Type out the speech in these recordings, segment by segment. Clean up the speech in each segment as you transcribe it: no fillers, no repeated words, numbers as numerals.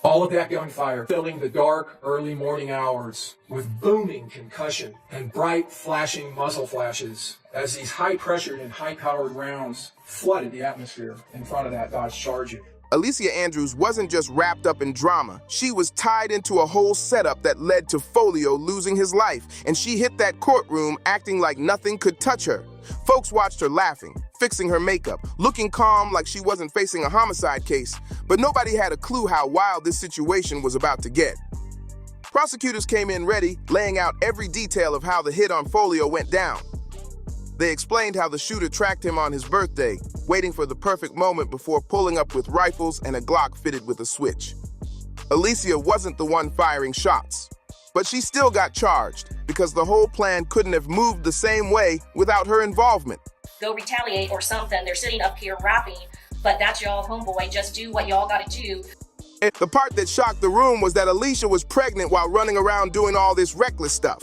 All of that gunfire filling the dark, early morning hours with booming concussion and bright, flashing muzzle flashes as these high-pressured and high-powered rounds flooded the atmosphere in front of that Dodge Charger. Alicia Andrews wasn't just wrapped up in drama. She was tied into a whole setup that led to Foolio losing his life, and she hit that courtroom acting like nothing could touch her. Folks watched her laughing, fixing her makeup, looking calm like she wasn't facing a homicide case, but nobody had a clue how wild this situation was about to get. Prosecutors came in ready, laying out every detail of how the hit on Foolio went down. They explained how the shooter tracked him on his birthday, waiting for the perfect moment before pulling up with rifles and a Glock fitted with a switch. Alicia wasn't the one firing shots, but she still got charged because the whole plan couldn't have moved the same way without her involvement. Go retaliate or something. They're sitting up here rapping, but that's y'all homeboy. Just do what y'all gotta do. And the part that shocked the room was that Alicia was pregnant while running around doing all this reckless stuff.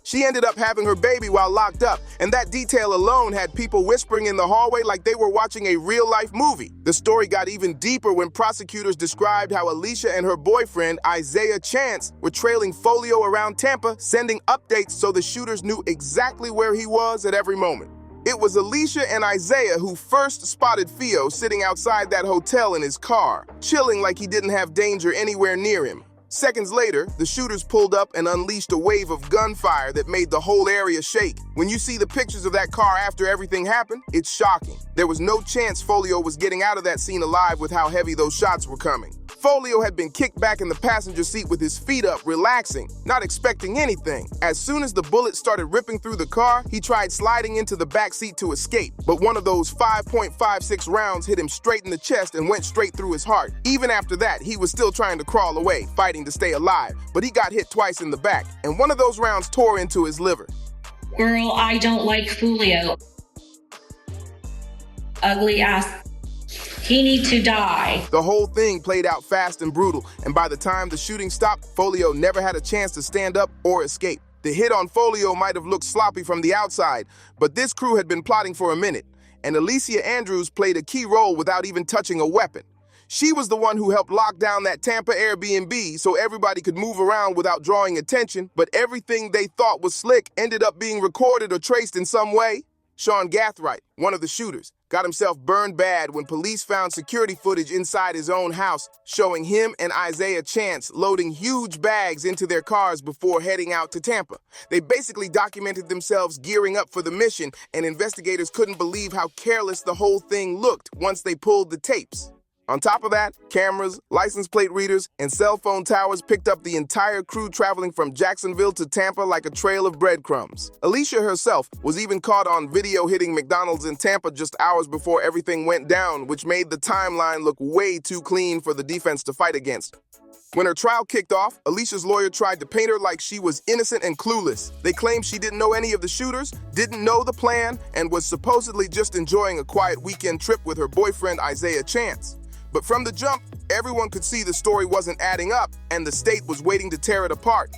She ended up having her baby while locked up, and that detail alone had people whispering in the hallway like they were watching a real-life movie. The story got even deeper when prosecutors described how Alicia and her boyfriend, Isaiah Chance, were trailing Foolio around Tampa, sending updates so the shooters knew exactly where he was at every moment. It was Alicia and Isaiah who first spotted Fio sitting outside that hotel in his car, chilling like he didn't have danger anywhere near him. Seconds later, the shooters pulled up and unleashed a wave of gunfire that made the whole area shake. When you see the pictures of that car after everything happened, it's shocking. There was no chance Foolio was getting out of that scene alive with how heavy those shots were coming. Foolio had been kicked back in the passenger seat with his feet up, relaxing, not expecting anything. As soon as the bullets started ripping through the car, he tried sliding into the back seat to escape, but one of those 5.56 rounds hit him straight in the chest and went straight through his heart. Even after that, he was still trying to crawl away, fighting to stay alive, but he got hit twice in the back, and one of those rounds tore into his liver. Girl, I don't like Foolio. Ugly ass. He needs to die. The whole thing played out fast and brutal, and by the time the shooting stopped, Foolio never had a chance to stand up or escape. The hit on Foolio might have looked sloppy from the outside, but this crew had been plotting for a minute, and Alicia Andrews played a key role without even touching a weapon. She was the one who helped lock down that Tampa Airbnb so everybody could move around without drawing attention, but everything they thought was slick ended up being recorded or traced in some way. Sean Gathright, one of the shooters, got himself burned bad when police found security footage inside his own house showing him and Isaiah Chance loading huge bags into their cars before heading out to Tampa. They basically documented themselves gearing up for the mission, and investigators couldn't believe how careless the whole thing looked once they pulled the tapes. On top of that, cameras, license plate readers, and cell phone towers picked up the entire crew traveling from Jacksonville to Tampa like a trail of breadcrumbs. Alicia herself was even caught on video hitting McDonald's in Tampa just hours before everything went down, which made the timeline look way too clean for the defense to fight against. When her trial kicked off, Alicia's lawyer tried to paint her like she was innocent and clueless. They claimed she didn't know any of the shooters, didn't know the plan, and was supposedly just enjoying a quiet weekend trip with her boyfriend Isaiah Chance. But from the jump, everyone could see the story wasn't adding up, and the state was waiting to tear it apart.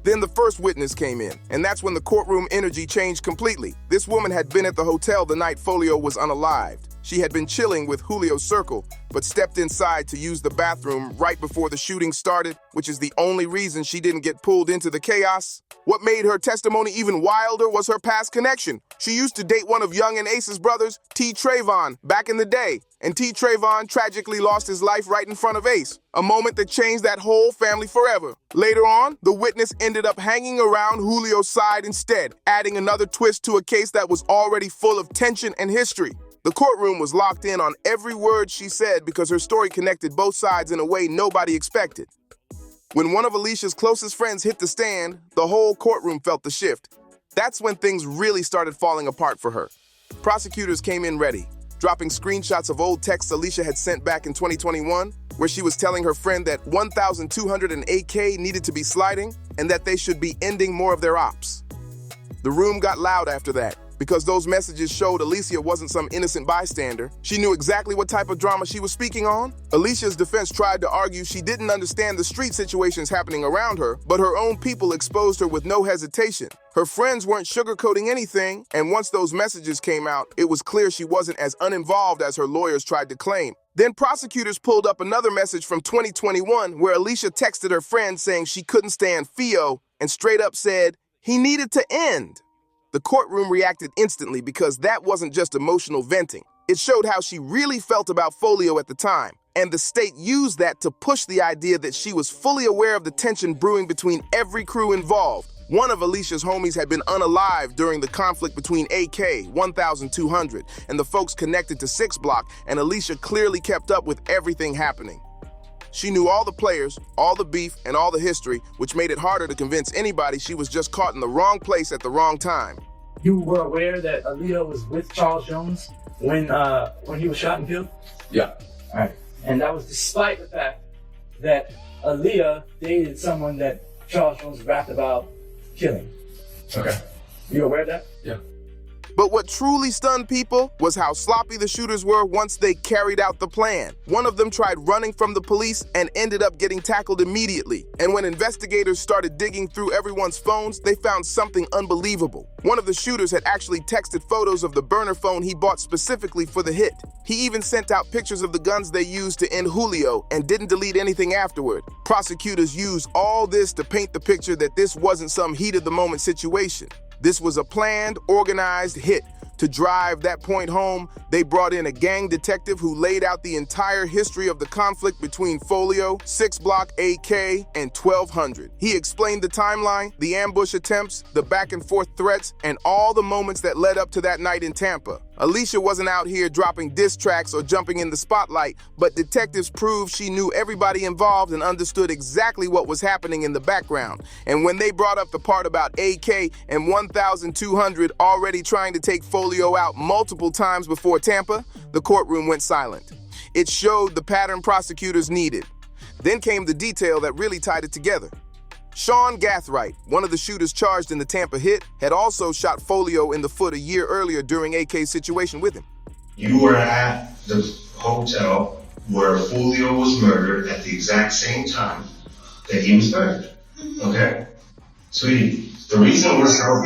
Then the first witness came in, and that's when the courtroom energy changed completely. This woman had been at the hotel the night Foolio was unalived. She had been chilling with Julio's circle, but stepped inside to use the bathroom right before the shooting started, which is the only reason she didn't get pulled into the chaos. What made her testimony even wilder was her past connection. She used to date one of Young and Ace's brothers, T. Trayvon, back in the day, and T. Trayvon tragically lost his life right in front of Ace, a moment that changed that whole family forever. Later on, the witness ended up hanging around Julio's side instead, adding another twist to a case that was already full of tension and history. The courtroom was locked in on every word she said because her story connected both sides in a way nobody expected. When one of Alicia's closest friends hit the stand, the whole courtroom felt the shift. That's when things really started falling apart for her. Prosecutors came in ready, dropping screenshots of old texts Alicia had sent back in 2021, where she was telling her friend that 1,208K needed to be sliding and that they should be ending more of their ops. The room got loud after that, because those messages showed Alicia wasn't some innocent bystander. She knew exactly what type of drama she was speaking on. Alicia's defense tried to argue she didn't understand the street situations happening around her, but her own people exposed her with no hesitation. Her friends weren't sugarcoating anything, and once those messages came out, it was clear she wasn't as uninvolved as her lawyers tried to claim. Then prosecutors pulled up another message from 2021 where Alicia texted her friend saying she couldn't stand Foolio and straight up said he needed to end. The courtroom reacted instantly because that wasn't just emotional venting. It showed how she really felt about Foolio at the time, and the state used that to push the idea that she was fully aware of the tension brewing between every crew involved. One of Alicia's homies had been unalived during the conflict between AK 1200 and the folks connected to 6 Block, and Alicia clearly kept up with everything happening. She knew all the players, all the beef, and all the history, which made it harder to convince anybody she was just caught in the wrong place at the wrong time. You were aware that Aaliyah was with Charles Jones when he was shot and killed? Yeah. All right. And that was despite the fact that Aaliyah dated someone that Charles Jones rapped about killing. Okay. You aware of that? Yeah. But what truly stunned people was how sloppy the shooters were once they carried out the plan. One of them tried running from the police and ended up getting tackled immediately. And when investigators started digging through everyone's phones, they found something unbelievable. One of the shooters had actually texted photos of the burner phone he bought specifically for the hit. He even sent out pictures of the guns they used to end Foolio and didn't delete anything afterward. Prosecutors used all this to paint the picture that this wasn't some heat-of-the-moment situation. This was a planned, organized hit. To drive that point home, they brought in a gang detective who laid out the entire history of the conflict between Foolio, 6 Block, AK, and 1200. He explained the timeline, the ambush attempts, the back-and-forth threats, and all the moments that led up to that night in Tampa. Alicia wasn't out here dropping diss tracks or jumping in the spotlight, but detectives proved she knew everybody involved and understood exactly what was happening in the background. And when they brought up the part about AK and 1200 already trying to take Foolio out multiple times before Tampa, the courtroom went silent. It showed the pattern prosecutors needed. Then came the detail that really tied it together. Sean Gathright, one of the shooters charged in the Tampa hit, had also shot Foolio in the foot a year earlier during AK's situation with him. You were at the hotel where Foolio was murdered at the exact same time that he was murdered. Okay? Sweetie, the reason we're so...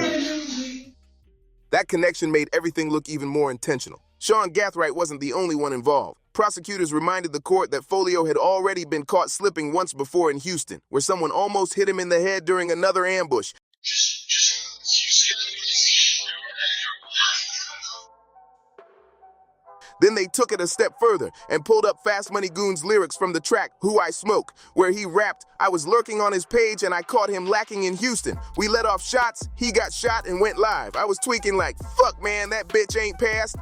That connection made everything look even more intentional. Sean Gathright wasn't the only one involved. Prosecutors reminded the court that Foolio had already been caught slipping once before in Houston, where someone almost hit him in the head during another ambush. Then they took it a step further and pulled up Fast Money Goon's lyrics from the track Who I Smoke, where he rapped, "I was lurking on his page and I caught him lacking in Houston. We let off shots, he got shot and went live. I was tweaking like, fuck man, that bitch ain't passed."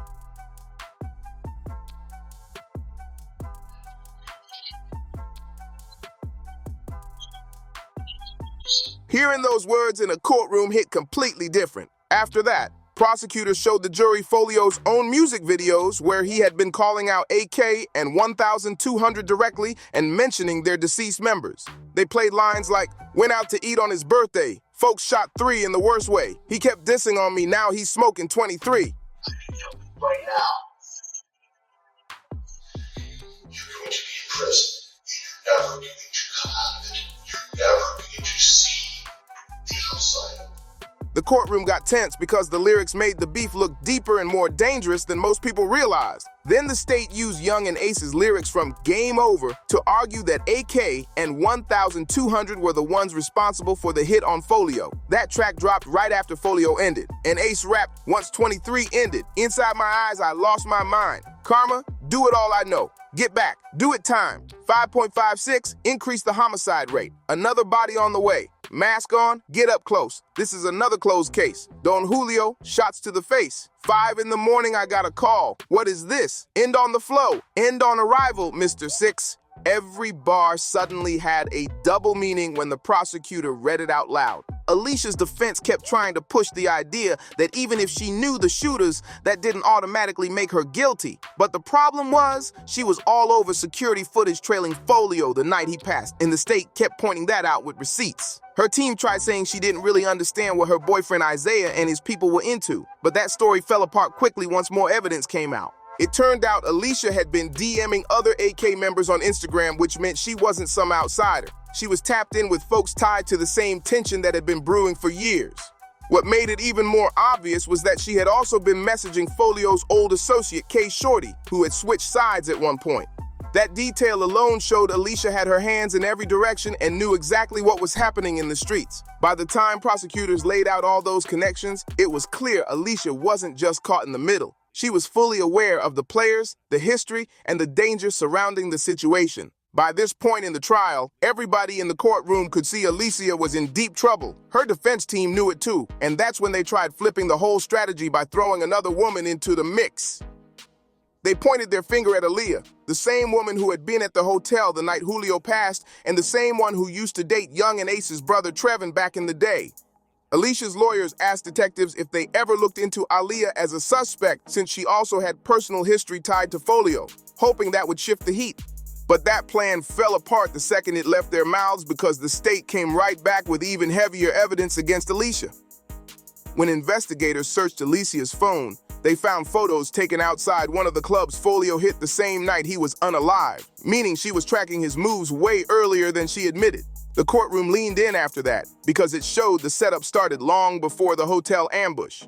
Hearing those words in a courtroom hit completely different. After that, prosecutors showed the jury Foolio's own music videos where he had been calling out AK and 1200 directly and mentioning their deceased members. They played lines like, "Went out to eat on his birthday. Folks shot 3 in the worst way. He kept dissing on me, now he's smoking 23. Right now, you're going to be in prison. You're never going to come out of it. You're never going to see the outside. The courtroom got tense because the lyrics made the beef look deeper and more dangerous than most people realized. Then the state used Young and Ace's lyrics from Game Over to argue that AK and 1200 were the ones responsible for the hit on Foolio. That track dropped right after Foolio ended, and Ace rapped, "Once 23 ended. Inside my eyes, I lost my mind. Karma, do it all I know. Get back, do it time. 5.56, increase the homicide rate. Another body on the way. Mask on, get up close. This is another closed case. Don Julio, shots to the face. 5 in the morning, I got a call. What is this? End on the flow. End on arrival, Mr. 6. Every bar suddenly had a double meaning when the prosecutor read it out loud. Alicia's defense kept trying to push the idea that even if she knew the shooters, that didn't automatically make her guilty. But the problem was, she was all over security footage trailing Foolio the night he passed, and the state kept pointing that out with receipts. Her team tried saying she didn't really understand what her boyfriend Isaiah and his people were into, but that story fell apart quickly once more evidence came out. It turned out Alicia had been DMing other AK members on Instagram, which meant she wasn't some outsider. She was tapped in with folks tied to the same tension that had been brewing for years. What made it even more obvious was that she had also been messaging Foolio's old associate, K Shorty, who had switched sides at one point. That detail alone showed Alicia had her hands in every direction and knew exactly what was happening in the streets. By the time prosecutors laid out all those connections, it was clear Alicia wasn't just caught in the middle. She was fully aware of the players, the history, and the danger surrounding the situation. By this point in the trial, everybody in the courtroom could see Alicia was in deep trouble. Her defense team knew it too, and that's when they tried flipping the whole strategy by throwing another woman into the mix. They pointed their finger at Aaliyah, the same woman who had been at the hotel the night Foolio passed, and the same one who used to date Young and Ace's brother Trevin back in the day. Alicia's lawyers asked detectives if they ever looked into Aaliyah as a suspect since she also had personal history tied to Foolio, hoping that would shift the heat. But that plan fell apart the second it left their mouths because the state came right back with even heavier evidence against Alicia. When investigators searched Alicia's phone, they found photos taken outside one of the clubs Foolio hit the same night he was unalive, meaning she was tracking his moves way earlier than she admitted. The courtroom leaned in after that because it showed the setup started long before the hotel ambush.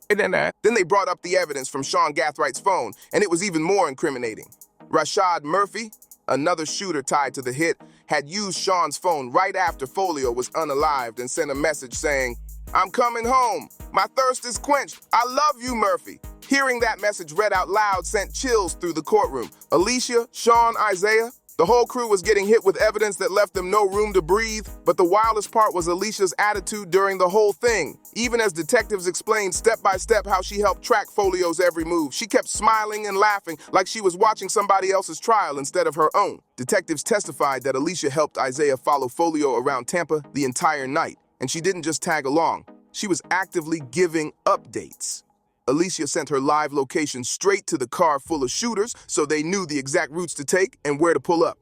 Then they brought up the evidence from Sean Gathwright's phone, and it was even more incriminating. Rashad Murphy, another shooter tied to the hit, had used Sean's phone right after Foolio was unalived and sent a message saying, "I'm coming home. My thirst is quenched. I love you, Murphy." Hearing that message read out loud sent chills through the courtroom. Alicia, Sean, Isaiah, the whole crew was getting hit with evidence that left them no room to breathe, but the wildest part was Alicia's attitude during the whole thing. Even as detectives explained step by step how she helped track Foolio's every move, she kept smiling and laughing like she was watching somebody else's trial instead of her own. Detectives testified that Alicia helped Isaiah follow Foolio around Tampa the entire night, and she didn't just tag along. She was actively giving updates. Alicia sent her live location straight to the car full of shooters so they knew the exact routes to take and where to pull up.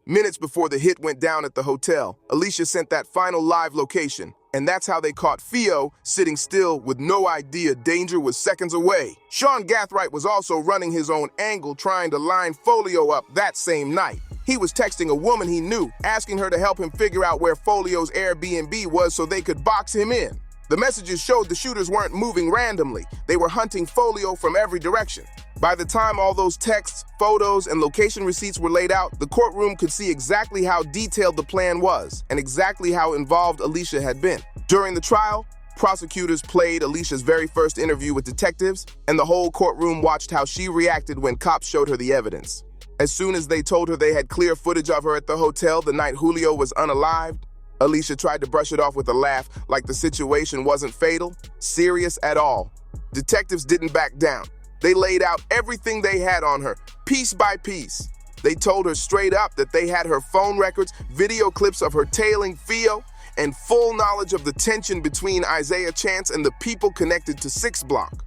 Minutes before the hit went down at the hotel, Alicia sent that final live location, and that's how they caught Theo sitting still with no idea danger was seconds away. Sean Gathwright was also running his own angle trying to line Foolio up that same night. He was texting a woman he knew, asking her to help him figure out where Folio's Airbnb was so they could box him in. The messages showed the shooters weren't moving randomly. They were hunting Foolio from every direction. By the time all those texts, photos, and location receipts were laid out, the courtroom could see exactly how detailed the plan was and exactly how involved Alicia had been. During the trial, prosecutors played Alicia's very first interview with detectives, and the whole courtroom watched how she reacted when cops showed her the evidence. As soon as they told her they had clear footage of her at the hotel the night Foolio was unalived, Alicia tried to brush it off with a laugh like the situation wasn't fatal, serious at all. Detectives didn't back down. They laid out everything they had on her, piece by piece. They told her straight up that they had her phone records, video clips of her tailing Theo, and full knowledge of the tension between Isaiah Chance and the people connected to 6 Block.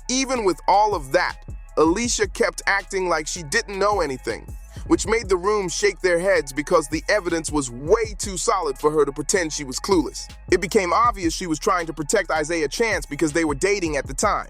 Even with all of that, Alicia kept acting like she didn't know anything, which made the room shake their heads because the evidence was way too solid for her to pretend she was clueless. It became obvious she was trying to protect Isaiah Chance because they were dating at the time.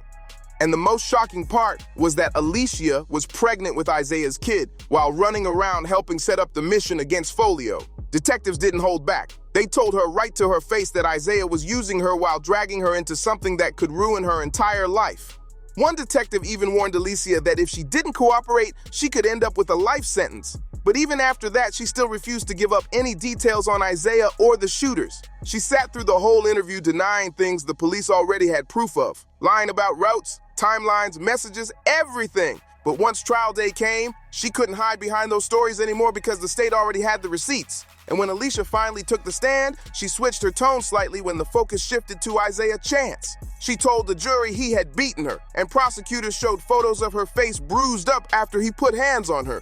And the most shocking part was that Alicia was pregnant with Isaiah's kid while running around helping set up the mission against Foolio. Detectives didn't hold back. They told her right to her face that Isaiah was using her while dragging her into something that could ruin her entire life. One detective even warned Alicia that if she didn't cooperate, she could end up with a life sentence. But even after that, she still refused to give up any details on Isaiah or the shooters. She sat through the whole interview denying things the police already had proof of, lying about routes, timelines, messages, everything. But once trial day came, she couldn't hide behind those stories anymore because the state already had the receipts. And when Alicia finally took the stand, she switched her tone slightly when the focus shifted to Isaiah Chance. She told the jury he had beaten her, and prosecutors showed photos of her face bruised up after he put hands on her.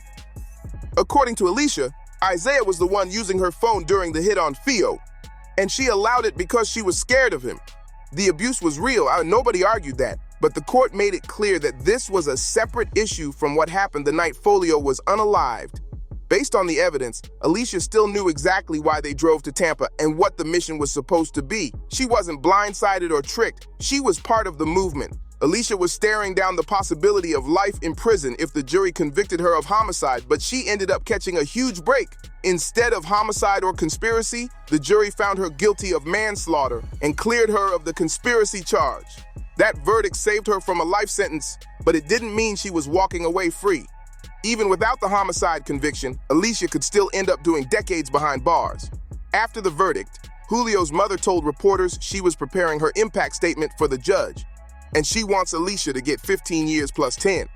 According to Alicia, Isaiah was the one using her phone during the hit on Theo, and she allowed it because she was scared of him. The abuse was real, nobody argued that, but the court made it clear that this was a separate issue from what happened the night Foolio was unalived. Based on the evidence, Alicia still knew exactly why they drove to Tampa and what the mission was supposed to be. She wasn't blindsided or tricked. She was part of the movement. Alicia was staring down the possibility of life in prison if the jury convicted her of homicide, but she ended up catching a huge break. Instead of homicide or conspiracy, the jury found her guilty of manslaughter and cleared her of the conspiracy charge. That verdict saved her from a life sentence, but it didn't mean she was walking away free. Even without the homicide conviction, Alicia could still end up doing decades behind bars. After the verdict, Julio's mother told reporters she was preparing her impact statement for the judge, and she wants Alicia to get 15 years plus 10.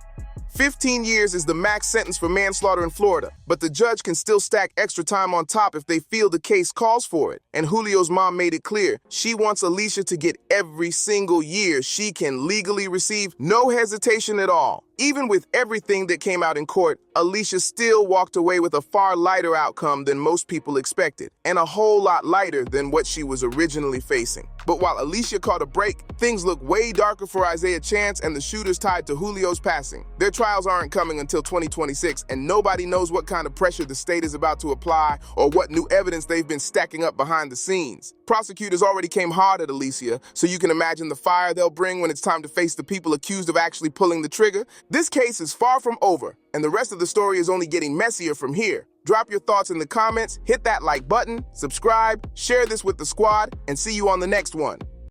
15 years is the max sentence for manslaughter in Florida, but the judge can still stack extra time on top if they feel the case calls for it. And Julio's mom made it clear she wants Alicia to get every single year she can legally receive, no hesitation at all. Even with everything that came out in court, Alicia still walked away with a far lighter outcome than most people expected, and a whole lot lighter than what she was originally facing. But while Alicia caught a break, things look way darker for Isaiah Chance and the shooters tied to Julio's passing. Their trials aren't coming until 2026, and nobody knows what kind of pressure the state is about to apply or what new evidence they've been stacking up behind the scenes. Prosecutors already came hard at Alicia, so you can imagine the fire they'll bring when it's time to face the people accused of actually pulling the trigger. This case is far from over, and the rest of the story is only getting messier from here. Drop your thoughts in the comments, hit that like button, subscribe, share this with the squad, and see you on the next one.